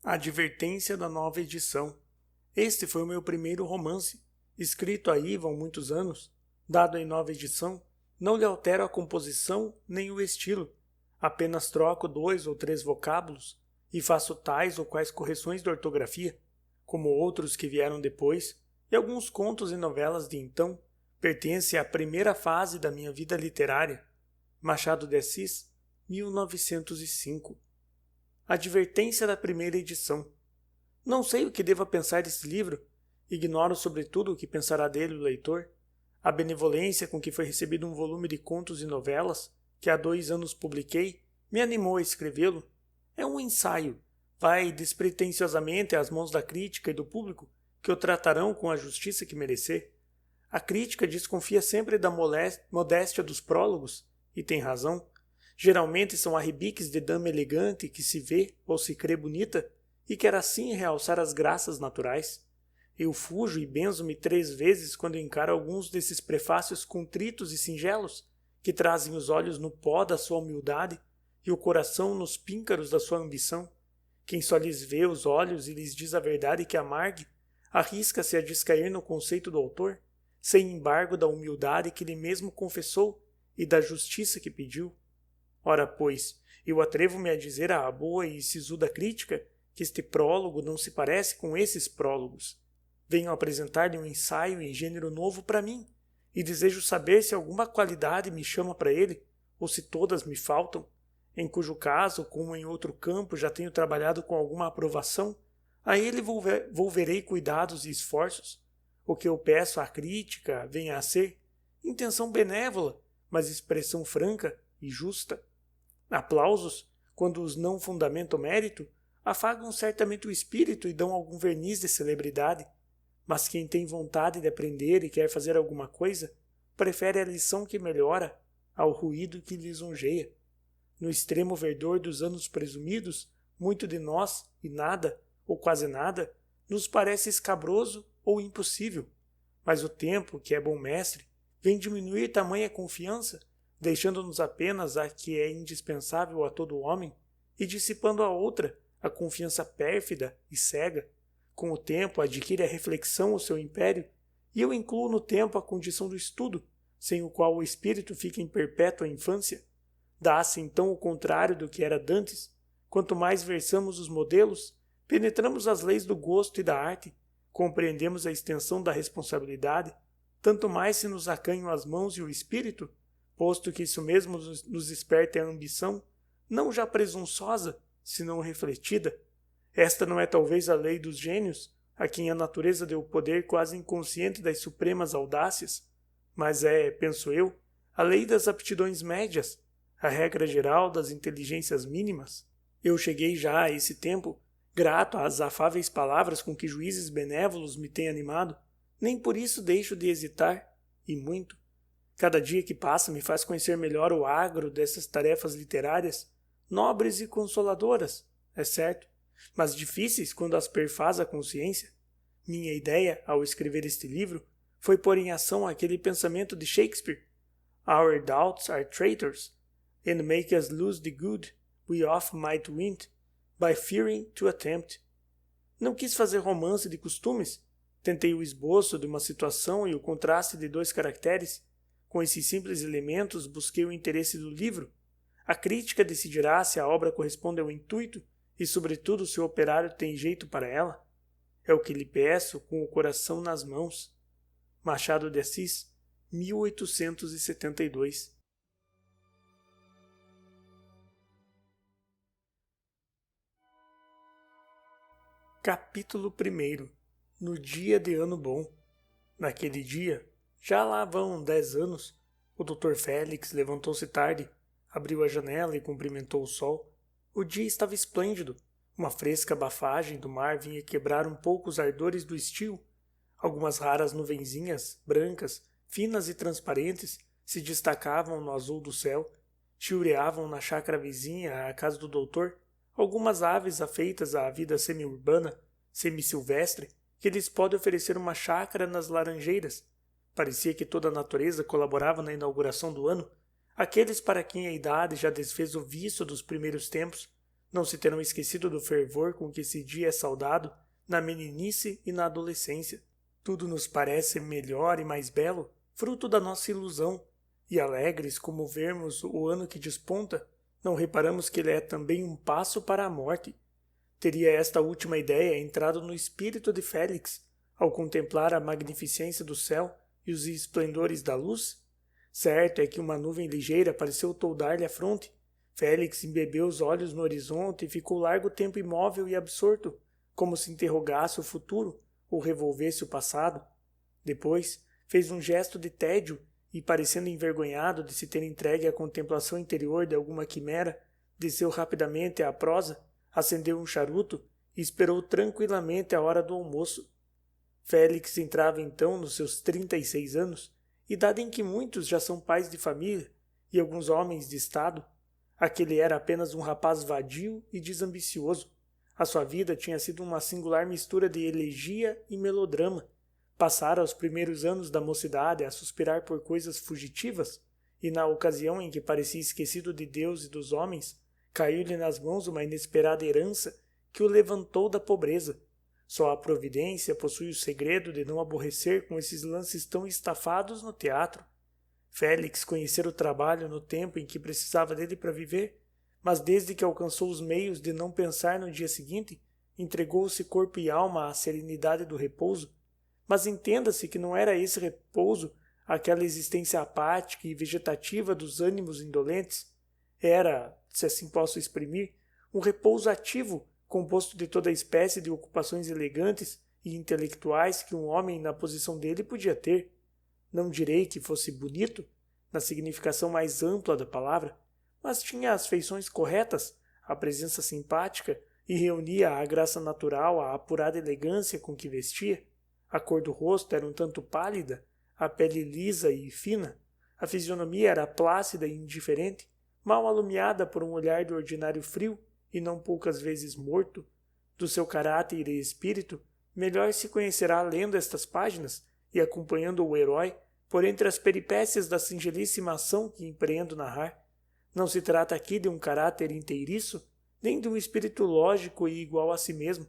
Advertência da nova edição. Este foi o meu primeiro romance, escrito aí vão muitos anos, dado em nova edição. Não lhe altero a composição nem o estilo, apenas troco 2 ou 3 vocábulos e faço tais ou quais correções de ortografia, como outros que vieram depois, e alguns contos e novelas de então pertencem à primeira fase da minha vida literária. Machado de Assis, 1905. Advertência da primeira edição. Não sei o que deva pensar desse livro, ignoro sobretudo o que pensará dele o leitor. A benevolência com que foi recebido um volume de contos e novelas, que há 2 anos publiquei, me animou a escrevê-lo. É um ensaio, vai despretensiosamente às mãos da crítica e do público, que o tratarão com a justiça que merecer. A crítica desconfia sempre da modéstia dos prólogos, e tem razão. Geralmente são arrebiques de dama elegante que se vê ou se crê bonita e quer assim realçar as graças naturais. Eu fujo e benzo-me 3 vezes quando encaro alguns desses prefácios contritos e singelos que trazem os olhos no pó da sua humildade e o coração nos píncaros da sua ambição. Quem só lhes vê os olhos e lhes diz a verdade que amargue, arrisca-se a descair no conceito do autor, sem embargo da humildade que ele mesmo confessou e da justiça que pediu. Ora, pois, eu atrevo-me a dizer à boa e sisuda crítica que este prólogo não se parece com esses prólogos. Venho apresentar-lhe um ensaio em gênero novo para mim, e desejo saber se alguma qualidade me chama para ele, ou se todas me faltam, em cujo caso, como em outro campo já tenho trabalhado com alguma aprovação, a ele volverei cuidados e esforços. O que eu peço à crítica venha a ser intenção benévola, mas expressão franca e justa. Aplausos, quando os não fundamentam mérito, afagam certamente o espírito e dão algum verniz de celebridade, mas quem tem vontade de aprender e quer fazer alguma coisa, prefere a lição que melhora ao ruído que lisonjeia. No extremo verdor dos anos presumidos, muito de nós, e nada, ou quase nada, nos parece escabroso ou impossível, mas o tempo, que é bom mestre, vem diminuir tamanha confiança, deixando-nos apenas a que é indispensável a todo homem e dissipando a outra, a confiança pérfida e cega. Com o tempo adquire a reflexão o seu império, e eu incluo no tempo a condição do estudo, sem o qual o espírito fica em perpétua infância. Dá-se então o contrário do que era dantes. Quanto mais versamos os modelos, penetramos as leis do gosto e da arte, compreendemos a extensão da responsabilidade, tanto mais se nos acanham as mãos e o espírito, posto que isso mesmo nos desperte a ambição, não já presunçosa, senão refletida. Esta não é talvez a lei dos gênios, a quem a natureza deu o poder quase inconsciente das supremas audácias, mas é, penso eu, a lei das aptidões médias, a regra geral das inteligências mínimas. Eu cheguei já a esse tempo, grato às afáveis palavras com que juízes benévolos me têm animado, nem por isso deixo de hesitar, e muito. Cada dia que passa me faz conhecer melhor o agro dessas tarefas literárias, nobres e consoladoras, é certo, mas difíceis quando as perfaz a consciência. Minha ideia, ao escrever este livro, foi pôr em ação aquele pensamento de Shakespeare: Our doubts are traitors, and make us lose the good we oft might win, by fearing to attempt. Não quis fazer romance de costumes, tentei o esboço de uma situação e o contraste de 2 caracteres. Com esses simples elementos busquei o interesse do livro. A crítica decidirá se a obra corresponde ao intuito e, sobretudo, se o operário tem jeito para ela. É o que lhe peço com o coração nas mãos. Machado de Assis, 1872. Capítulo 1. No dia de Ano Bom. Naquele dia, já lá vão 10 anos, o Dr. Félix levantou-se tarde, abriu a janela e cumprimentou o sol. O dia estava esplêndido. Uma fresca abafagem do mar vinha quebrar um pouco os ardores do estio. Algumas raras nuvenzinhas, brancas, finas e transparentes, se destacavam no azul do céu. Chilreavam na chácara vizinha à casa do doutor algumas aves afeitas à vida semi-urbana, semi-silvestre, que lhes pode oferecer uma chácara nas laranjeiras. Parecia que toda a natureza colaborava na inauguração do ano. Aqueles para quem a idade já desfez o vício dos primeiros tempos Não se terão esquecido do fervor com que esse dia é saudado na meninice e na adolescência. Tudo nos parece melhor e mais belo, fruto da nossa ilusão, e alegres como vermos o ano que desponta, não reparamos que ele é também um passo para a morte. Teria esta última ideia entrado no espírito de Félix, ao contemplar a magnificência do céu e os esplendores da luz? Certo é que uma nuvem ligeira pareceu toldar-lhe a fronte. Félix embebeu os olhos no horizonte e ficou largo tempo imóvel e absorto, como se interrogasse o futuro ou revolvesse o passado. Depois, fez um gesto de tédio e, parecendo envergonhado de se ter entregue à contemplação interior de alguma quimera, desceu rapidamente à prosa, acendeu um charuto e esperou tranquilamente a hora do almoço. Félix entrava então nos seus 36 anos, idade em que muitos já são pais de família e alguns homens de estado. Aquele era apenas um rapaz vadio e desambicioso. A sua vida tinha sido uma singular mistura de elegia e melodrama. Passara os primeiros anos da mocidade a suspirar por coisas fugitivas, e na ocasião em que parecia esquecido de Deus e dos homens, caiu-lhe nas mãos uma inesperada herança que o levantou da pobreza. Só a providência possui o segredo de não aborrecer com esses lances tão estafados no teatro. Félix conhecera o trabalho no tempo em que precisava dele para viver, mas desde que alcançou os meios de não pensar no dia seguinte, entregou-se corpo e alma à serenidade do repouso. Mas entenda-se que não era esse repouso aquela existência apática e vegetativa dos ânimos indolentes. Era, se assim posso exprimir, um repouso ativo, composto de toda espécie de ocupações elegantes e intelectuais que um homem na posição dele podia ter. Não direi que fosse bonito, na significação mais ampla da palavra, mas tinha as feições corretas, a presença simpática e reunia a graça natural à apurada elegância com que vestia. A cor do rosto era um tanto pálida, a pele lisa e fina, a fisionomia era plácida e indiferente, mal alumiada por um olhar de ordinário frio e não poucas vezes morto. Do seu caráter e espírito, melhor se conhecerá lendo estas páginas e acompanhando o herói por entre as peripécias da singelíssima ação que empreendo narrar. Não se trata aqui de um caráter inteiriço, nem de um espírito lógico e igual a si mesmo.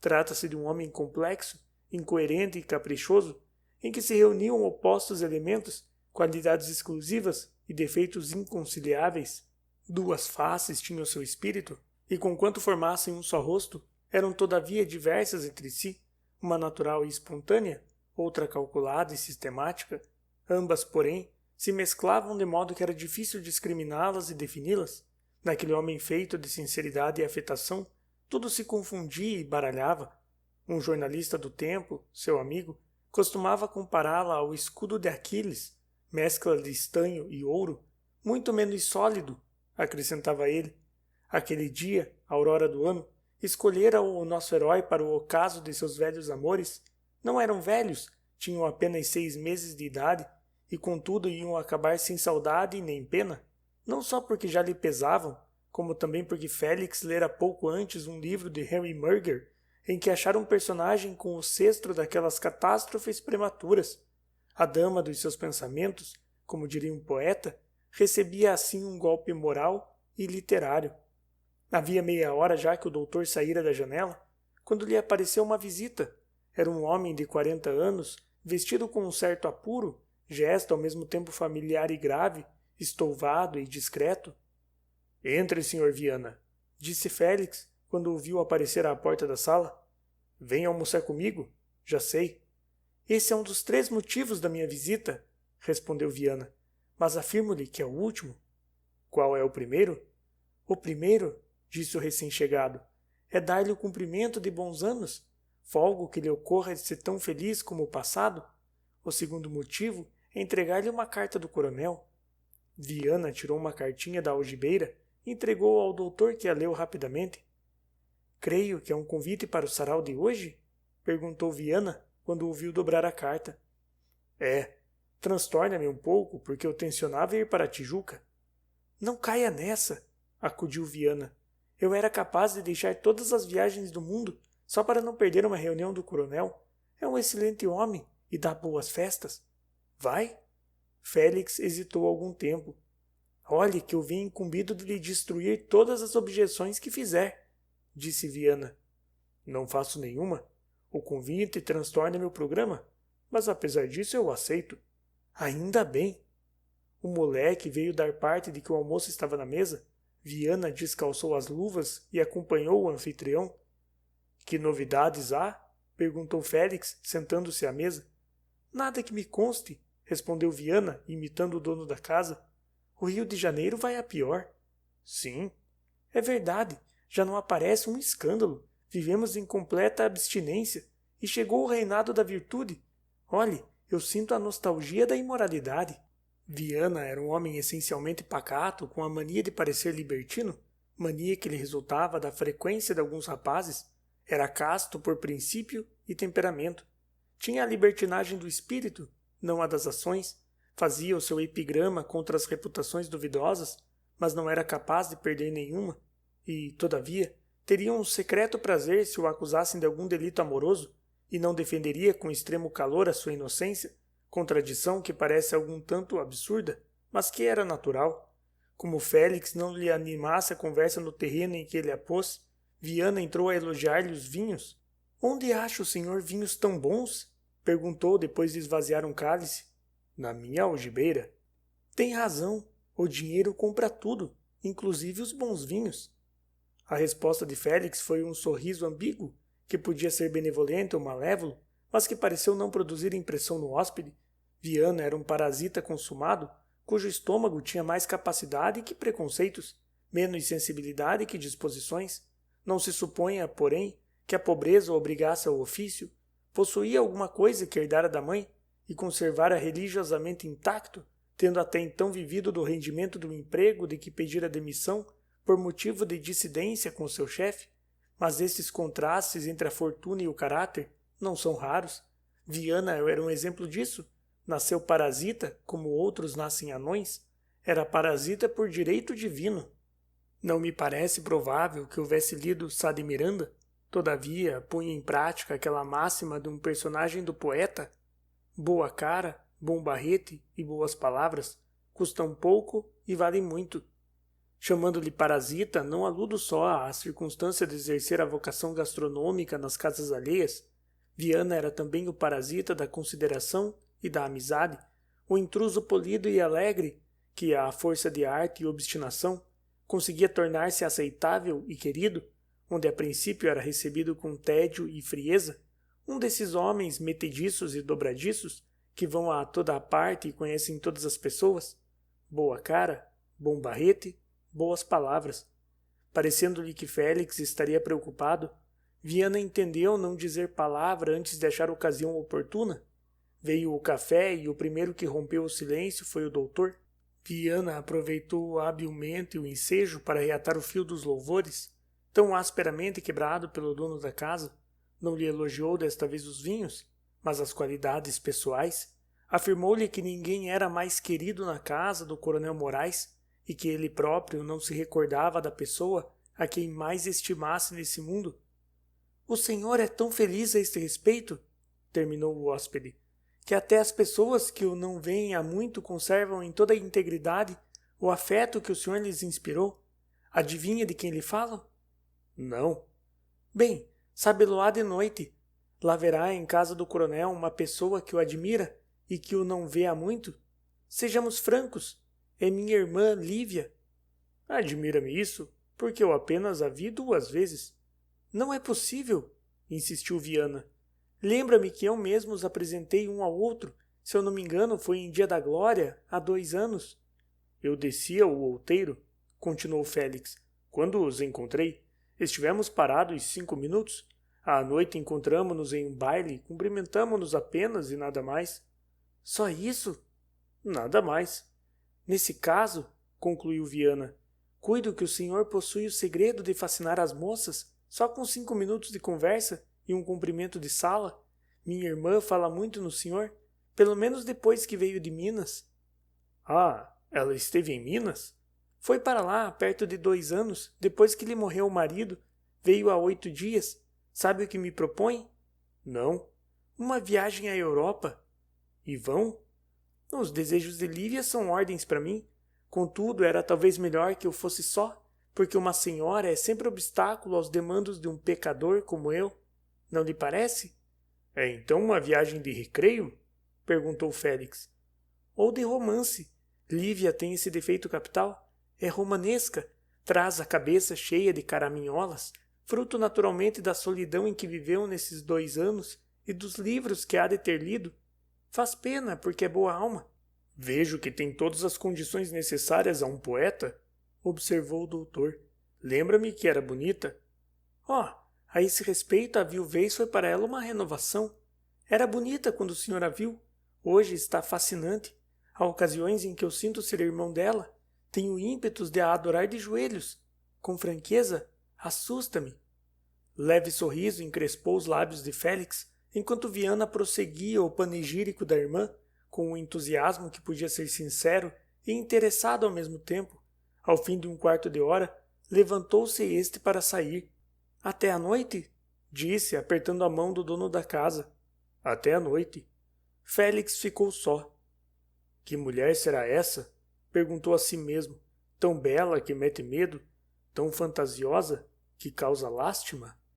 Trata-se de um homem complexo, incoerente e caprichoso, em que se reuniam opostos elementos, qualidades exclusivas e defeitos inconciliáveis. Duas faces tinham seu espírito, e conquanto formassem um só rosto, eram todavia diversas entre si, uma natural e espontânea, outra calculada e sistemática. Ambas, porém, se mesclavam de modo que era difícil discriminá-las e defini-las. Naquele homem feito de sinceridade e afetação, tudo se confundia e baralhava. Um jornalista do tempo, seu amigo, costumava compará-la ao escudo de Aquiles, mescla de estanho e ouro, muito menos sólido, acrescentava ele. Aquele dia, a aurora do ano, escolhera o nosso herói para o ocaso de seus velhos amores. Não eram velhos, tinham apenas 6 meses de idade, e contudo iam acabar sem saudade e nem pena, não só porque já lhe pesavam, como também porque Félix lera pouco antes um livro de Henry Murger, em que achara um personagem com o cestro daquelas catástrofes prematuras. A dama dos seus pensamentos, como diria um poeta, recebia assim um golpe moral e literário. Havia meia hora já que o doutor saíra da janela, quando lhe apareceu uma visita. Era um homem de 40 anos, vestido com um certo apuro, gesto ao mesmo tempo familiar e grave, estouvado e discreto. «Entre, Sr. Viana», disse Félix, quando o viu aparecer à porta da sala. «Venha almoçar comigo? Já sei». «Esse é um dos 3 motivos da minha visita», respondeu Viana, «mas afirmo-lhe que é o último». «Qual é o primeiro?» «O primeiro», disse o recém-chegado, «é dar-lhe o cumprimento de bons anos. Folgo que lhe ocorra de ser tão feliz como o passado. O segundo motivo é entregar-lhe uma carta do coronel». Viana tirou uma cartinha da algibeira e entregou ao doutor, que a leu rapidamente. «Creio que é um convite para o sarau de hoje?» perguntou Viana, quando ouviu dobrar a carta. «É. Transtorna-me um pouco, porque eu tencionava ir para a Tijuca». «Não caia nessa», acudiu Viana. «Eu era capaz de deixar todas as viagens do mundo só para não perder uma reunião do coronel. É um excelente homem e dá boas festas. Vai?» Félix hesitou algum tempo. Olhe que eu venho incumbido de lhe destruir todas as objeções que fizer, disse Viana. Não faço nenhuma. O convite transtorna meu programa, mas apesar disso eu o aceito. Ainda bem. O moleque veio dar parte de que o almoço estava na mesa. Viana descalçou as luvas e acompanhou o anfitrião. Que novidades há? Perguntou Félix, sentando-se à mesa. Nada que me conste, respondeu Viana, imitando o dono da casa. O Rio de Janeiro vai a pior. Sim. É verdade. Já não aparece um escândalo. Vivemos em completa abstinência. E chegou o reinado da virtude. Olhe, eu sinto a nostalgia da imoralidade. Viana era um homem essencialmente pacato, com a mania de parecer libertino, mania que lhe resultava da frequência de alguns rapazes. Era casto por princípio e temperamento. Tinha a libertinagem do espírito, não a das ações. Fazia o seu epigrama contra as reputações duvidosas, mas não era capaz de perder nenhuma. E, todavia, teria um secreto prazer se o acusassem de algum delito amoroso, e não defenderia com extremo calor a sua inocência, contradição que parece algum tanto absurda, mas que era natural. Como Félix não lhe animasse a conversa no terreno em que ele a pôs, Viana entrou a elogiar-lhe os vinhos. Onde acha o senhor vinhos tão bons? Perguntou depois de esvaziar um cálice. Na minha algibeira. Tem razão. O dinheiro compra tudo, inclusive os bons vinhos. A resposta de Félix foi um sorriso ambíguo, que podia ser benevolente ou malévolo, mas que pareceu não produzir impressão no hóspede. Viana era um parasita consumado, cujo estômago tinha mais capacidade que preconceitos, menos sensibilidade que disposições. Não se suponha, porém, que a pobreza o obrigasse ao ofício. Possuía alguma coisa que herdara da mãe e conservara religiosamente intacto, tendo até então vivido do rendimento do emprego de que pedira demissão por motivo de dissidência com seu chefe. Mas estes contrastes entre a fortuna e o caráter não são raros. Viana era um exemplo disso. Nasceu parasita, como outros nascem anões. Era parasita por direito divino. Não me parece provável que houvesse lido Sá de Miranda. Todavia, punha em prática aquela máxima de um personagem do poeta. Boa cara, bom barrete e boas palavras custam pouco e valem muito. Chamando-lhe parasita, não aludo só à circunstância de exercer a vocação gastronômica nas casas alheias. Viana era também o parasita da consideração e da amizade, o intruso polido e alegre que, à força de arte e obstinação, conseguia tornar-se aceitável e querido, onde a princípio era recebido com tédio e frieza, um desses homens metediços e dobradiços que vão a toda a parte e conhecem todas as pessoas. Boa cara, bom barrete, boas palavras. Parecendo-lhe que Félix estaria preocupado, Viana entendeu não dizer palavra antes de achar ocasião oportuna. Veio o café e o primeiro que rompeu o silêncio foi o doutor. Viana aproveitou habilmente o ensejo para reatar o fio dos louvores, tão asperamente quebrado pelo dono da casa. Não lhe elogiou desta vez os vinhos, mas as qualidades pessoais. Afirmou-lhe que ninguém era mais querido na casa do coronel Moraes e que ele próprio não se recordava da pessoa a quem mais estimasse nesse mundo. O senhor é tão feliz a este respeito, terminou o hóspede, que até as pessoas que o não veem há muito conservam em toda a integridade o afeto que o senhor lhes inspirou. Adivinha de quem lhe falam? Não. Bem, sabe-lo-á de noite. Lá verá em casa do coronel uma pessoa que o admira e que o não vê há muito. Sejamos francos. É minha irmã Lívia. Admira-me isso, porque eu apenas a vi 2 vezes. Não é possível, insistiu Viana. Lembra-me que eu mesmo os apresentei um ao outro. Se eu não me engano, foi em Dia da Glória, há 2 anos. Eu descia o outeiro, continuou Félix. Quando os encontrei, estivemos parados 5 minutos. À noite encontramo-nos em um baile, cumprimentamo-nos apenas e nada mais. Só isso? Nada mais. Nesse caso, concluiu Viana, cuido que o senhor possui o segredo de fascinar as moças só com 5 minutos de conversa e um cumprimento de sala. Minha irmã fala muito no senhor, pelo menos depois que veio de Minas. Ah, ela esteve em Minas? Foi para lá, perto de 2 anos, depois que lhe morreu o marido. Veio há 8 dias. Sabe o que me propõe? Não. Uma viagem à Europa. E vão? Os desejos de Lívia são ordens para mim. Contudo, era talvez melhor que eu fosse só, porque uma senhora é sempre obstáculo aos demandos de um pecador como eu. Não lhe parece? É então uma viagem de recreio? Perguntou Félix. Ou de romance. Lívia tem esse defeito capital. É romanesca. Traz a cabeça cheia de caraminholas, fruto naturalmente da solidão em que viveu nesses 2 anos e dos livros que há de ter lido. Faz pena, porque é boa alma. Vejo que tem todas as condições necessárias a um poeta, observou o doutor. Lembra-me que era bonita. A esse respeito, a viuvez foi para ela uma renovação. Era bonita quando o senhor a viu. Hoje está fascinante. Há ocasiões em que eu sinto ser irmão dela. Tenho ímpetos de a adorar de joelhos. Com franqueza, assusta-me. Leve sorriso encrespou os lábios de Félix, enquanto Viana prosseguia o panegírico da irmã, com um entusiasmo que podia ser sincero e interessado ao mesmo tempo. Ao fim de 1/4 de hora, levantou-se este para sair. Até a noite? Disse, apertando a mão do dono da casa. Até a noite. Félix ficou só. Que mulher será essa? Perguntou a si mesmo. Tão bela que mete medo? Tão fantasiosa que causa lástima?